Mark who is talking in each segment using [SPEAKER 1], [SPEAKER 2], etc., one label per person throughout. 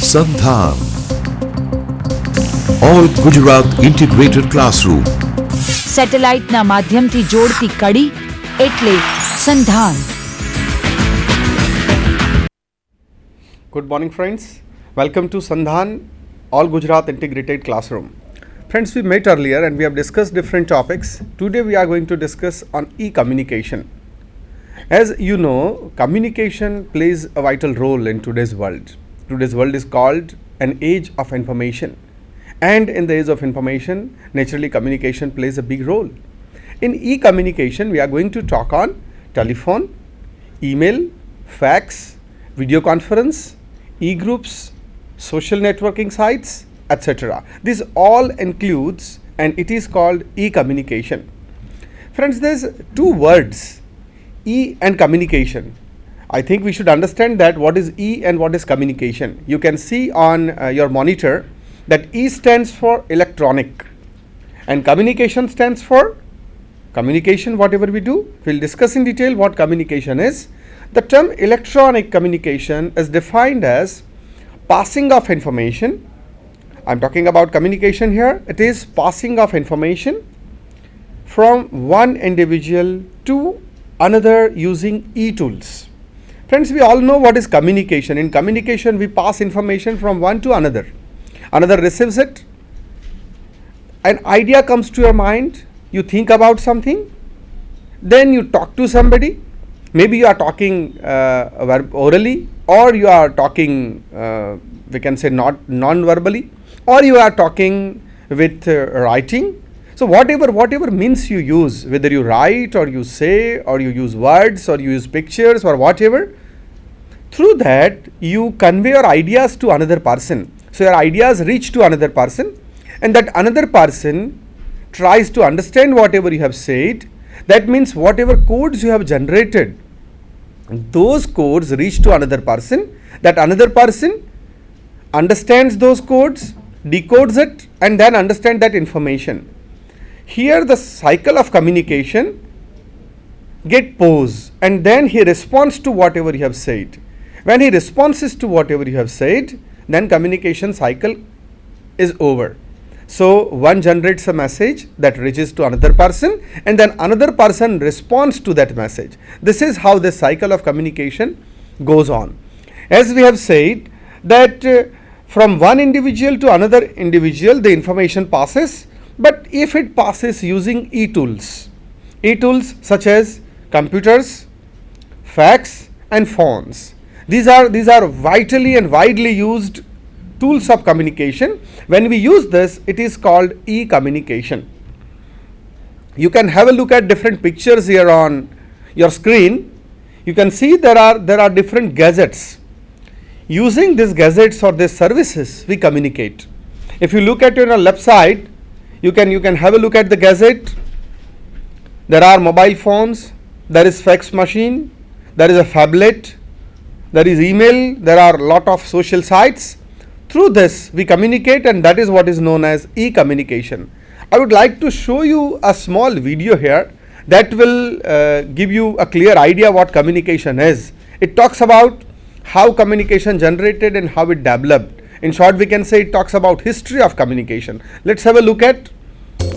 [SPEAKER 1] સંધાન all Gujarat integrated classroom
[SPEAKER 2] સેટેલાઇટના માધ્યમથી જોડતી કડી એટલે સંધાન.
[SPEAKER 3] Good morning friends, welcome to Sandhan All Gujarat Integrated Classroom. Friends, we met earlier and we have discussed different topics. Today we are going to discuss on e-communication. As you know, communication plays a vital role in today's world. Today's world is called an age of information, and in the age of information, naturally communication plays a big role. In e-communication, we are going to talk on telephone, email, fax, video conference, e-groups, social networking sites, etc. This all includes and it is called e-communication. Friends, there's two words, E and communication. I think we should understand that what is E and what is communication. You can see on your monitor that E stands for electronic and communication stands for communication, whatever we do. We'll discuss in detail what communication is. The term electronic communication is defined as passing of information. I'm talking about communication here. It is passing of information from one individual to another using e-tools. Friends, we all know what is communication. In communication, we pass information from one to another. Another receives it. An idea comes to your mind. You think about something. Then you talk to somebody. Maybe you are talking orally, or you are talking, we can say not non-verbally, or you are talking with writing. So whatever means you use, whether you write or you say or you use words or you use pictures or whatever, through that you convey your ideas to another person. So your ideas reach to another person, and that another person tries to understand whatever you have said. That means whatever codes you have generated, those codes reach to another person. That another person understands those codes, decodes it, and then understand that information. Here the cycle of communication get paused, and then he responds to whatever you have said. When he responds to whatever you have said, then communication cycle is over. So one generates a message that reaches to another person, and then another person responds to that message. This is how the cycle of communication goes on. As we have said that from one individual to another individual the information passes, but if it passes using e-tools such as computers, fax and phones, these are vitally and widely used tools of communication. When we use this, it is called e-communication. You can have a look at different pictures here on your screen. You can see there are different gadgets. Using these gadgets or these services, we communicate. If you look at your left side, you can have a look at the gadget. There are mobile phones, there is fax machine, there is a phablet, there is email, there are lot of social sites. Through this we communicate, and that is what is known as e-communication. I would like to show you a small video here that will give you a clear idea what communication is. It talks about how communication generated and how it developed. In short, we can say it talks about history of communication. Let's have a look at. It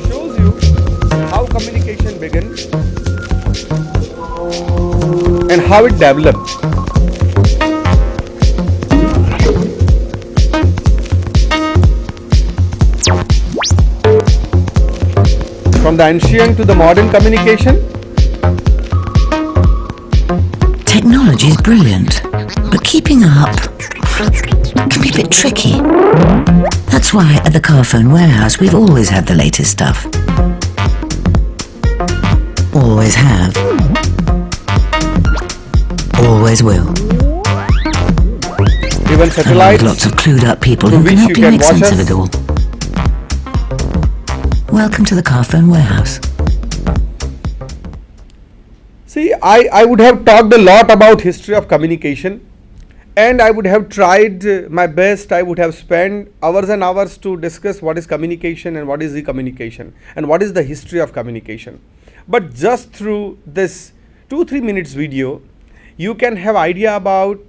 [SPEAKER 3] shows you how communication began and how it developed. From the ancient to the modern communication.
[SPEAKER 4] Technology is brilliant, but keeping up can be a bit tricky. That's why at the Carphone Warehouse we've always had the latest stuff. Always have. Always will.
[SPEAKER 3] Even
[SPEAKER 4] And
[SPEAKER 3] satellites,
[SPEAKER 4] with lots of clued up people
[SPEAKER 3] through
[SPEAKER 4] who can
[SPEAKER 3] which
[SPEAKER 4] help
[SPEAKER 3] you
[SPEAKER 4] you
[SPEAKER 3] can
[SPEAKER 4] make
[SPEAKER 3] watch
[SPEAKER 4] sense
[SPEAKER 3] us.
[SPEAKER 4] of it all. Welcome to the Carphone Warehouse.
[SPEAKER 3] See, I would have talked a lot about history of communication, and I would have tried my best. I would have spent hours and hours to discuss what is communication and what is the communication and what is the history of communication. But just through this 2-3 minutes video, you can have idea about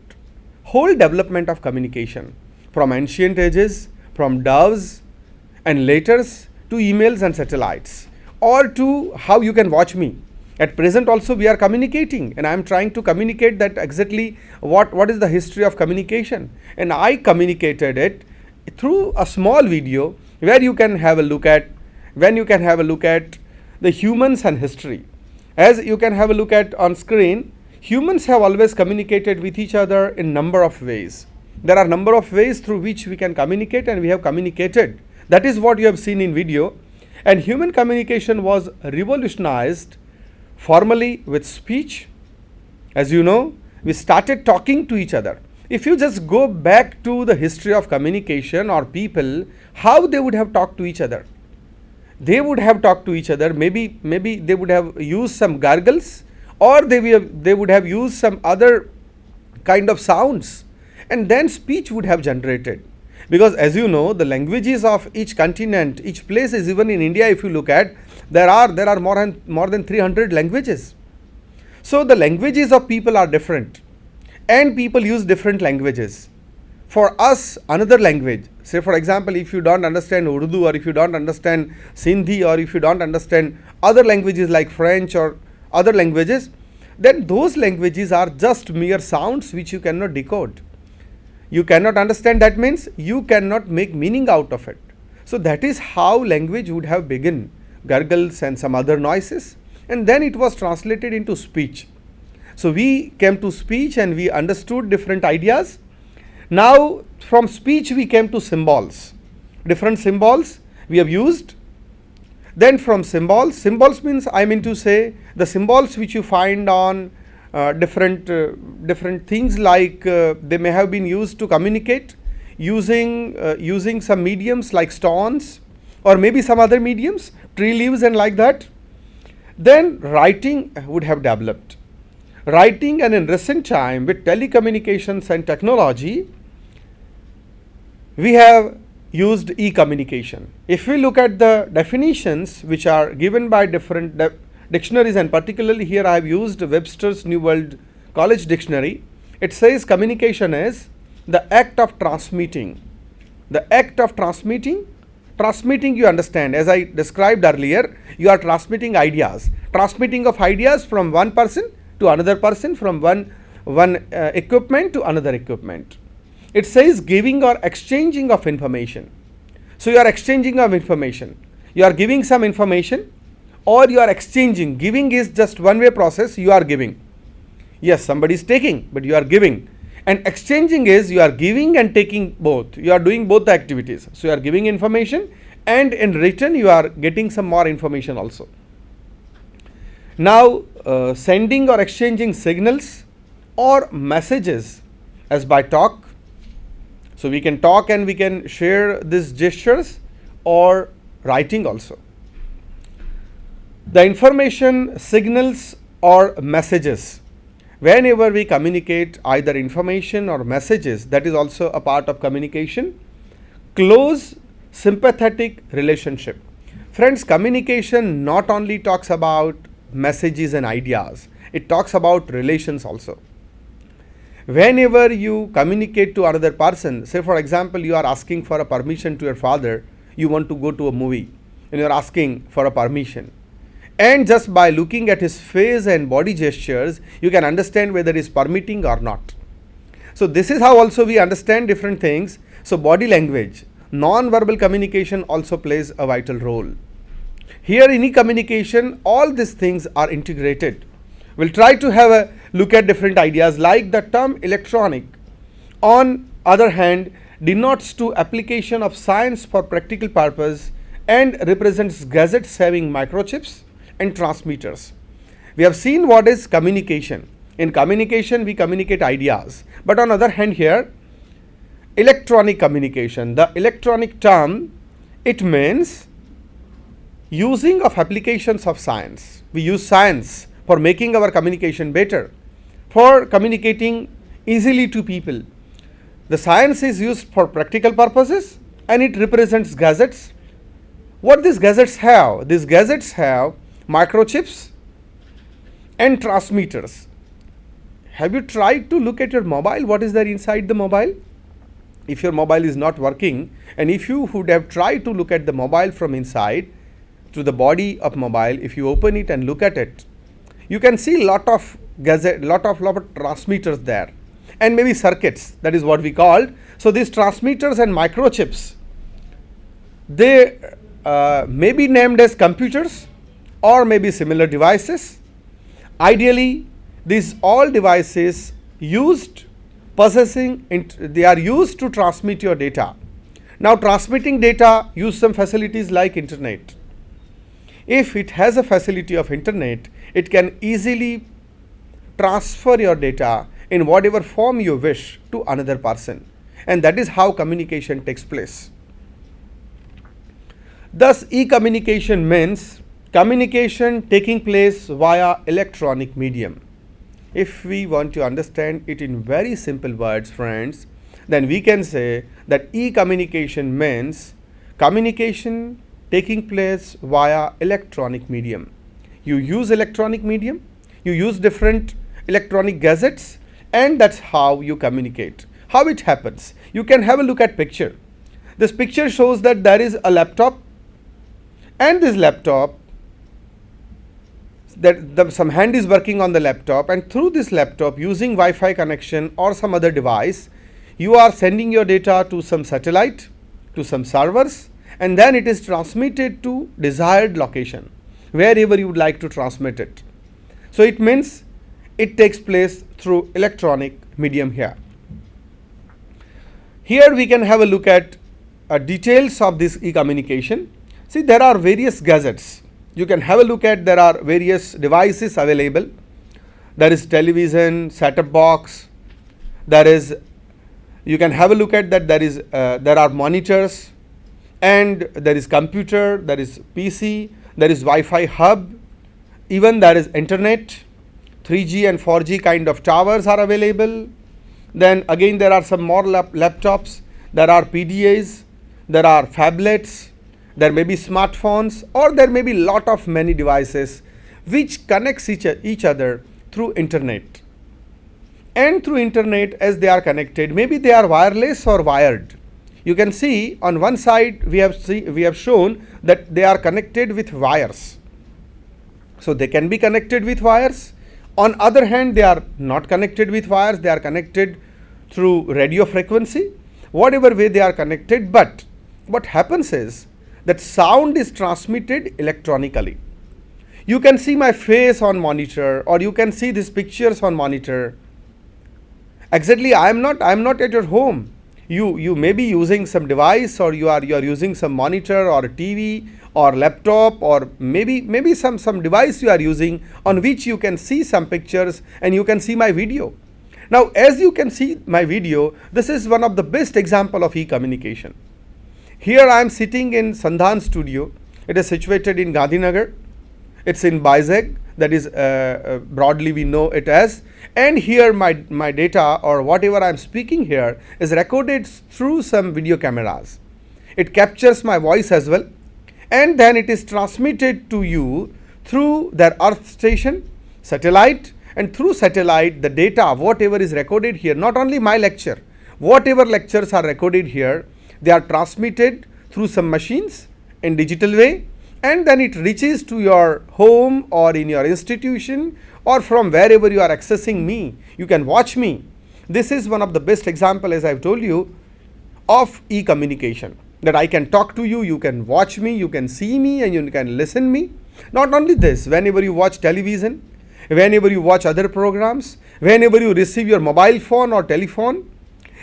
[SPEAKER 3] whole development of communication from ancient ages, from doves and letters to emails and satellites, or to how you can watch me. At present also we are communicating, and I am trying to communicate that exactly what is the history of communication, and I communicated it through a small video where you can have a look at the humans and history. As you can have a look at on screen, humans have always communicated with each other in number of ways. There are number of ways through which we can communicate, and we have communicated. That is what you have seen in video. And human communication was revolutionized formally with speech. As you know, we started talking to each other. If you just go back to the history of communication or people, how they would have talked to each other. They would have talked to each other, maybe they would have used some gargles, or they would have used some other kind of sounds, and then speech would have generated. Because as you know, the languages of each continent, each place is, even in India if you look at, there are more than 300 languages. So the languages of people are different, and people use different languages. For us, another language, say for example, if you don't understand Urdu, or if you don't understand Sindhi, or if you don't understand other languages like French or other languages, then those languages are just mere sounds which you cannot decode. You cannot understand, that means you cannot make meaning out of it. So that is how language would have begun, gurgles and some other noises, and then it was translated into speech. So we came to speech and we understood different ideas. Now from speech we came to symbols. Different symbols we have used. Then from symbols means, I mean to say, the symbols which you find on different things, like they may have been used to communicate using some mediums like stones, or maybe some other mediums, tree leaves and like that. Then writing would have developed. Writing, and in recent time with telecommunications and technology, we have used e-communication. If we look at the definitions which are given by different dictionaries, and particularly here I have used Webster's New World College Dictionary, it says communication is the act of transmitting. The act of transmitting you understand, as I described earlier, you are transmitting ideas. Transmitting of ideas from one person to another person, from one equipment to another equipment. It says giving or exchanging of information. So you are exchanging of information. You are giving some information, or you are exchanging. Giving is just one way process, you are giving. Yes, somebody is taking, but you are giving. And exchanging is you are giving and taking both. You are doing both the activities. So you are giving information, and in return you are getting some more information also. Now sending or exchanging signals or messages as by talk. So we can talk and we can share these gestures, or writing also. The information, signals or messages. Whenever we communicate either information or messages, that is also a part of communication. Close sympathetic relationship. Friends, communication not only talks about messages and ideas, it talks about relations also. Whenever you communicate to another person, say for example, you are asking for a permission to your father, you want to go to a movie, and you are asking for a permission. And just by looking at his face and body gestures, you can understand whether he is permitting or not. So this is how also we understand different things. So body language, non-verbal communication also plays a vital role. Here in e-communication, all these things are integrated. We'll try to have a look at different ideas, like the term electronic, on other hand, denotes to application of science for practical purpose and represents gadgets having microchips and transmitters. We have seen what is communication. In communication, we communicate ideas. But on other hand here, electronic communication, the electronic term, it means using of applications of science. We use science for making our communication better, for communicating easily to people, The science is used for practical purposes and it represents gadgets. What these gadgets have? These gadgets have microchips and transmitters. Have you tried to look at your mobile? What is there inside the mobile? If your mobile is not working, and if you would have tried to look at the mobile from inside to the body of mobile, if you open it and look at it, you can see lot of transmitters there, and maybe circuits. That is what we called. So these transmitters and microchips, they may be named as computers or maybe similar devices. Ideally, these all devices they are used to transmit your data. Now transmitting data use some facilities like internet. If it has a facility of internet, it can easily transfer your data in whatever form you wish to another person, and that is how communication takes place. Thus, e-communication means communication taking place via electronic medium. If we want to understand it in very simple words, friends, then we can say that e-communication means communication taking place via electronic medium. You use electronic medium, you use different electronic gadgets, and that's how you communicate. How it happens? You can have a look at picture. This picture shows that there is a laptop, and this laptop, some hand is working on the laptop, and through this laptop, using Wi-Fi connection or some other device, you are sending your data to some satellite, to some servers, and then it is transmitted to desired location, wherever you would like to transmit it. So it means it takes place through electronic medium here. Here we can have a look at details of this e-communication. See, there are various gadgets. You can have a look at, there are various devices available. There is television, set-top box, you can have a look at that, there are monitors, and there is computer, there is PC, there is Wi-Fi hub, even there is internet, 3G and 4G kind of towers are available. Then again there are some more laptops, there are PDAs, there are phablets, there may be smartphones, or there may be many devices which connects each other through internet. And through internet, as they are connected, maybe they are wireless or wired. You can see on one side we have shown that they are connected with wires. So they can be connected with wires. On other hand, they are not connected with wires, they are connected through radio frequency, whatever way they are connected. But what happens is that sound is transmitted electronically. You can see my face on monitor, or you can see these pictures on monitor. Exactly, I am not at your home. You may be using some device, or you are using some monitor or a TV or laptop, or maybe some device you are using on which you can see some pictures and you can see my video. Now, as you can see my video, this is one of the best example of e-communication. Here I am sitting in Sandhan studio. It is situated in Gandhinagar. It's in Vizag, that is broadly we know it as. And here my data or whatever I am speaking here is recorded through some video cameras. It captures my voice as well, and then it is transmitted to you through their earth station, satellite, and through satellite the data whatever is recorded here, not only my lecture, whatever lectures are recorded here, they are transmitted through some machines in digital way, and then it reaches to your home or in your institution or from wherever you are accessing me. You can watch me. This is one of the best example, as I have told you, of e-communication, that I can talk to you, you can watch me, you can see me, and you can listen me. Not only this, whenever you watch television, whenever you watch other programs, whenever you receive your mobile phone or telephone,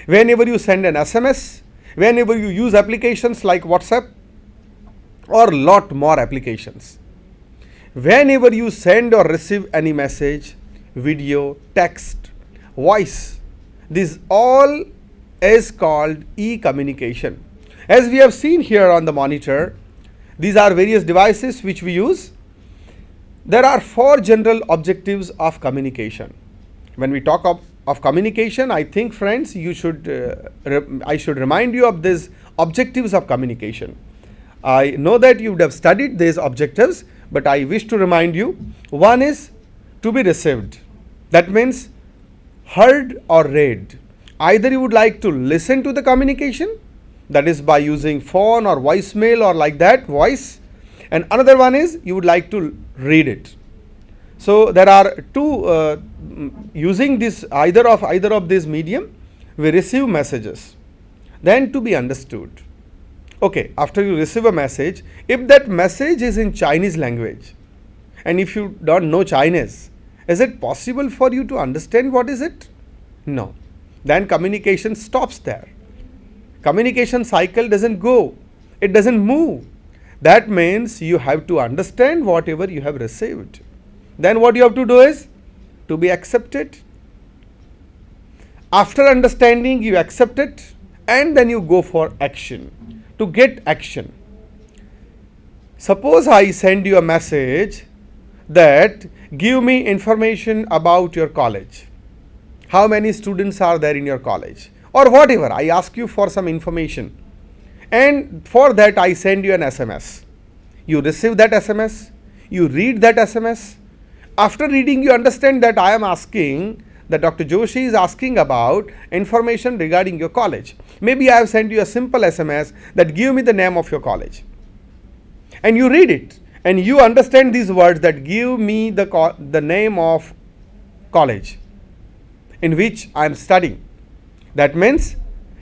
[SPEAKER 3] whenever you send an SMS, whenever you use applications like WhatsApp or lot more applications, whenever you send or receive any message, video, text, voice, this all is called e-communication. As we have seen here on the monitor, these are various devices which we use. There are 4 general objectives of communication. When we talk of communication, I think, friends, you should I should remind you of these objectives of communication. I know that you would have studied these objectives, but I wish to remind you. One is to be received. That means heard or read. Either you would like to listen to the communication, that is by using phone or voicemail or like that, voice, and another one is you would like to read it. So there are two using this either of this medium, we receive messages. Then to be understood. Okay, after you receive a message, if that message is in Chinese language, and if you don't know Chinese, is it possible for you to understand what is it? No. Then communication stops there. Communication cycle doesn't go. It doesn't move. That means you have to understand whatever you have received. Then what you have to do is to be accepted. After understanding, you accept it, and then you go for action, to get action. Suppose I send you a message that give me information about your college. How many students are there in your college? Or whatever, I ask you for some information. And for that I send you an SMS. You receive that SMS, you read that SMS. After reading, you understand that I am asking, that Dr. Joshi is asking about information regarding your college. Maybe I have sent you a simple SMS that give me the name of your college. And you read it and you understand these words that give me the name of college in which I am studying. That means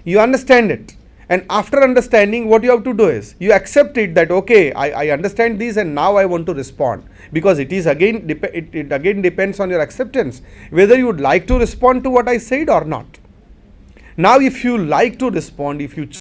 [SPEAKER 3] you understand it. And after understanding, what you have to do is you accept it that okay, I understand this and now I want to respond, because it is again it again depends on your acceptance whether you would like to respond to what I said or not. Now if you like to respond, if you